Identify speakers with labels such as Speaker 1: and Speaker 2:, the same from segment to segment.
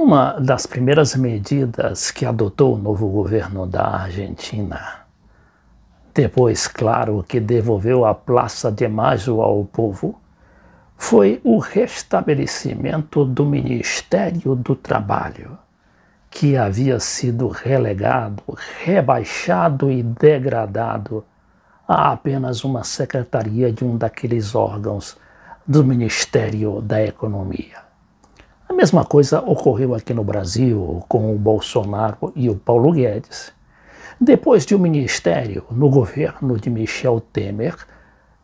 Speaker 1: Uma das primeiras medidas que adotou o novo governo da Argentina, depois, claro, que devolveu a Praça de Maio ao povo, foi o restabelecimento do Ministério do Trabalho, que havia sido relegado, rebaixado e degradado a apenas uma secretaria de um daqueles órgãos do Ministério da Economia. A mesma coisa ocorreu aqui no Brasil com o Bolsonaro e o Paulo Guedes, depois de o ministério, no governo de Michel Temer,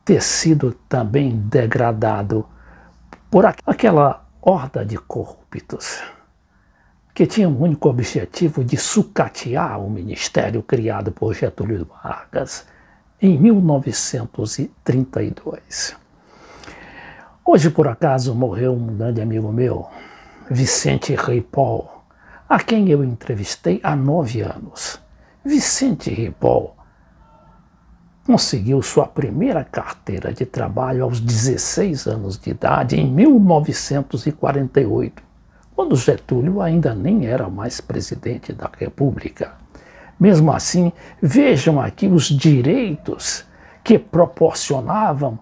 Speaker 1: ter sido também degradado por aquela horda de corruptos que tinha o único objetivo de sucatear o ministério criado por Getúlio Vargas em 1932. Hoje, por acaso, morreu um grande amigo meu, Vicente Ripoll, a quem eu entrevistei há 9 anos. Vicente Ripoll conseguiu sua primeira carteira de trabalho aos 16 anos de idade, em 1948, quando Getúlio ainda nem era mais presidente da República. Mesmo assim, vejam aqui os direitos que proporcionavam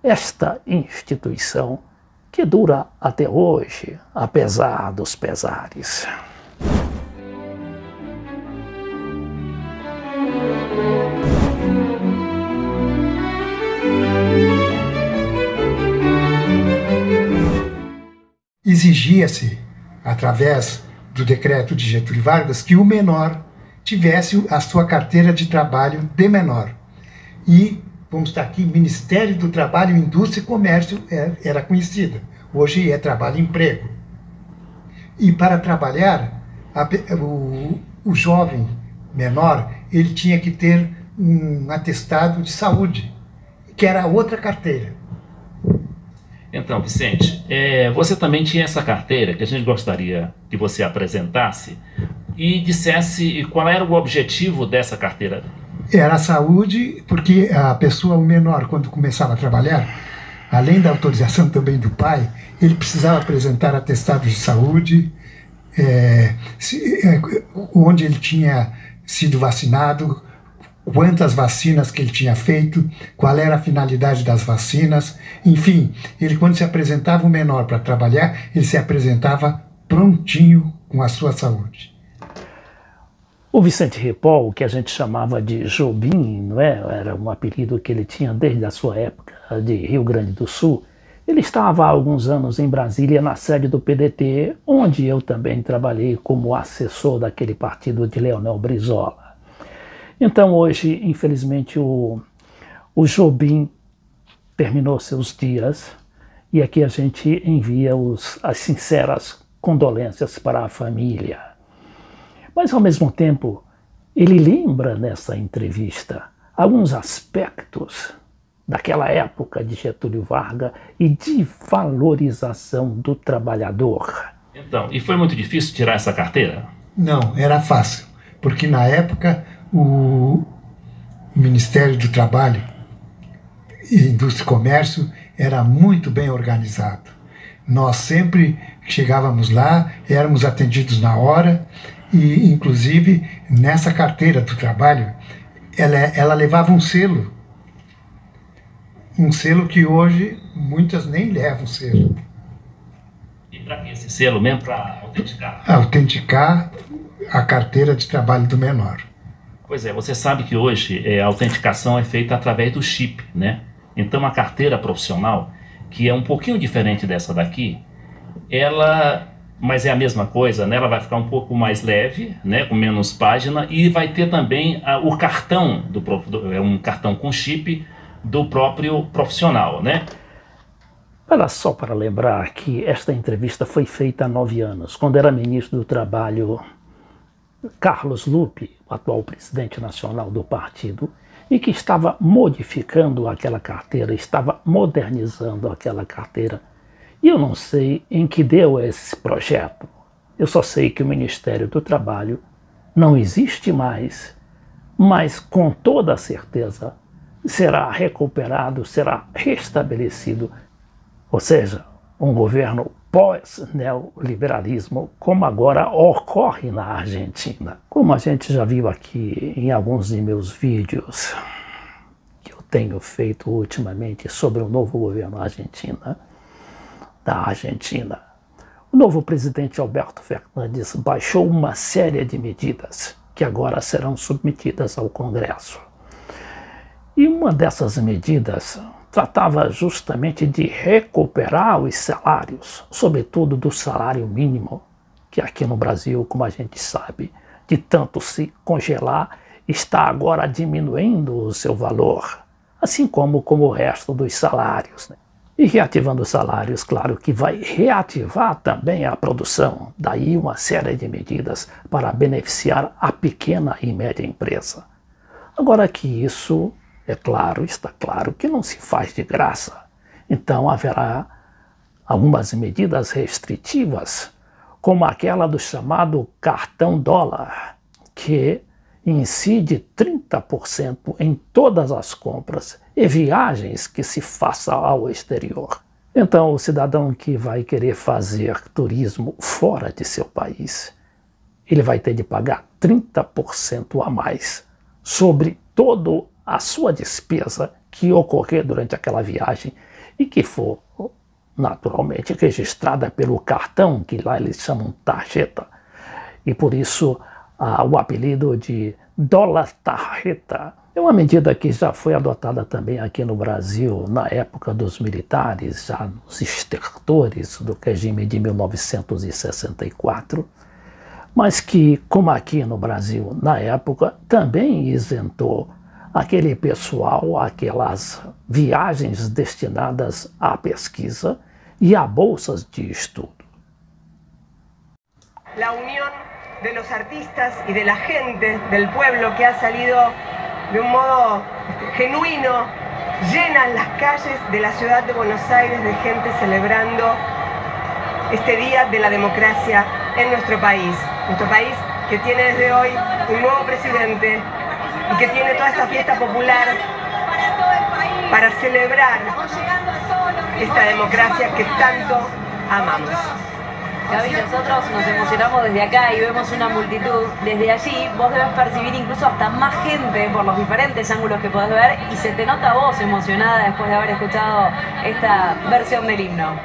Speaker 1: esta instituição que dura até hoje, apesar dos pesares.
Speaker 2: Exigia-se, através do decreto de Getúlio Vargas, que o menor tivesse a sua carteira de trabalho de menor. E, vamos estar aqui, Ministério do Trabalho, Indústria e Comércio era conhecida. Hoje é Trabalho e Emprego. E para trabalhar, o jovem menor, ele tinha que ter um atestado de saúde, que era outra carteira.
Speaker 3: Então, Vicente, você também tinha essa carteira que a gente gostaria que você apresentasse e dissesse qual era o objetivo dessa carteira.
Speaker 2: Era a saúde, porque a pessoa, o menor, quando começava a trabalhar, além da autorização também do pai, ele precisava apresentar atestado de saúde, onde ele tinha sido vacinado, quantas vacinas que ele tinha feito, qual era a finalidade das vacinas, enfim, ele quando se apresentava o menor para trabalhar, ele se apresentava prontinho com a sua saúde.
Speaker 1: O Vicente Ripoll, que a gente chamava de Jobim, não é? Era um apelido que ele tinha desde a sua época de Rio Grande do Sul. Ele estava há alguns anos em Brasília, na sede do PDT, onde eu também trabalhei como assessor daquele partido de Leonel Brizola. Então hoje, infelizmente, o Jobim terminou seus dias e aqui a gente envia as sinceras condolências para a família. Mas, ao mesmo tempo, ele lembra nessa entrevista alguns aspectos daquela época de Getúlio Vargas e de valorização do trabalhador.
Speaker 3: Então, e foi muito difícil tirar essa carteira?
Speaker 2: Não, era fácil, porque na época o Ministério do Trabalho e Indústria e Comércio era muito bem organizado. Nós sempre chegávamos lá, éramos atendidos na hora e, inclusive, nessa carteira do trabalho, ela levava um selo que hoje muitas nem levam selo.
Speaker 3: E para que esse selo mesmo? Para autenticar?
Speaker 2: Autenticar a carteira de trabalho do menor.
Speaker 3: Pois é, você sabe que hoje a autenticação é feita através do chip, né? Então a carteira profissional, que é um pouquinho diferente dessa daqui, mas é a mesma coisa, né? Ela vai ficar um pouco mais leve, né? Com menos página, e vai ter também o cartão, um cartão com chip do próprio profissional, né?
Speaker 1: Olha só, para lembrar que esta entrevista foi feita há 9 anos, quando era ministro do Trabalho Carlos Lupe, o atual presidente nacional do partido, e que estava modificando aquela carteira, estava modernizando aquela carteira. E eu não sei em que deu esse projeto. Eu só sei que o Ministério do Trabalho não existe mais, mas com toda certeza será recuperado, será restabelecido, ou seja, um governo pós-neoliberalismo, como agora ocorre na Argentina. Como a gente já viu aqui em alguns de meus vídeos que eu tenho feito ultimamente sobre o novo governo da Argentina, o novo presidente Alberto Fernandes baixou uma série de medidas que agora serão submetidas ao Congresso. E uma dessas medidas tratava justamente de recuperar os salários, sobretudo do salário mínimo, que aqui no Brasil, como a gente sabe, de tanto se congelar, está agora diminuindo o seu valor, assim como o resto dos salários, né? E reativando os salários, claro que vai reativar também a produção. Daí uma série de medidas para beneficiar a pequena e média empresa. Agora que isso, está claro que não se faz de graça. Então haverá algumas medidas restritivas, como aquela do chamado cartão dólar, que incide 30% em todas as compras e viagens que se faça ao exterior. Então, o cidadão que vai querer fazer turismo fora de seu país, ele vai ter de pagar 30% a mais sobre toda a sua despesa que ocorrer durante aquela viagem e que for naturalmente registrada pelo cartão, que lá eles chamam tarjeta. E por isso o apelido de dólar tarjeta é uma medida que já foi adotada também aqui no Brasil na época dos militares, já nos estertores do regime de 1964, mas que, como aqui no Brasil na época, também isentou aquele pessoal, aquelas viagens destinadas à pesquisa e a bolsas de estudo.
Speaker 4: La unión de los artistas y de la gente, del pueblo que ha salido de un modo genuino, llenan las calles de la ciudad de Buenos Aires de gente celebrando este Día de la Democracia en nuestro país que tiene desde hoy un nuevo presidente y que tiene toda esta fiesta popular para celebrar esta democracia que tanto amamos.
Speaker 5: Gaby, nosotros nos emocionamos desde acá y vemos una multitud. Desde allí vos debes percibir incluso hasta más gente por los diferentes ángulos que podés ver y se te nota vos emocionada después de haber escuchado esta versión del himno.